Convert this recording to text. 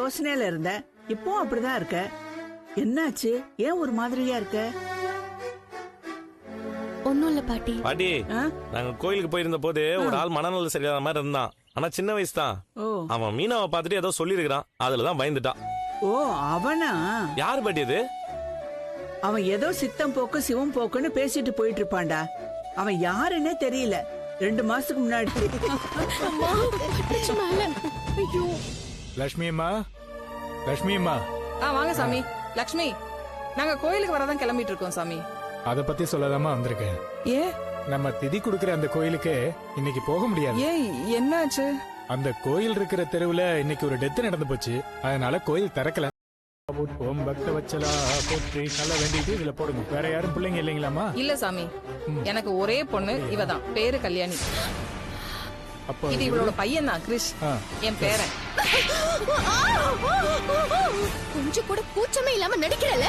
யோசனையில இருந்த, இப்போ அப்படிதான் இருக்க. என்னாச்சு? ஏன் ஒரு மாதிரியா இருக்க? ஒண்ணும் இல்ல பாட்டி. பாட்டி, ஆ? நாங்க கோயிலுக்கு போயிருந்த போது ஒரு ஆள் மனநல சரியாத மாதிரி இருந்தான். ஆனா சின்ன வயசு தான். ஓ அவன் மீனாவை பார்த்துட்டு ஏதோ சொல்லியிருக்கிறான். அதுலதான் பயந்துட்டான். ஓ அவனா? யாரு பாட்டி அது? அவன் ஏதோ சித்தம் போக்கு சிவம் போக்குன்னு பேசிட்டு போயிட்டு இருப்பான்டா. அவன் யாருன்னே தெரியல. 2 மாசத்துக்கு முன்னாடி. அம்மா, பட்டுச்சு மேல. ஐயோ. லட்சுமி அம்மா, லட்சுமி அம்மா. வாங்க சாமி. லக்ஷ்மி, நாங்க கோயிலுக்கு வரதான் கிளம்பிட்டு இருக்கோம் சாமி. அத பத்தி சொல்லதாமா வந்திருக்கேன். ஏ நம்ம திதி குடுக்கிற அந்த கோயிலுக்கு இன்னைக்கு போக முடியாது. ஏன் என்னாச்சு? அந்த கோயில் இருக்கிற தெருவுல இன்னைக்கு ஒரு டெத் நடந்து போச்சு. அதனால கோயில் திறக்கல. ஓம் பக்த வச்சலா போற்றி நல்ல வேண்டிட்டு இதுல போடுங்க. வேற யாரும் பிள்ளைங்க இல்லைங்களாமா? இல்ல சாமி, எனக்கு ஒரே பொண்ணு இவதான். பேரு கல்யாணி. அப்போ இது இவளோட பையன் தான், கிரிஷ். ஆ. என் பேரன். கொஞ்சம் கூட கூச்சமே இல்லாம நடிக்கிறல.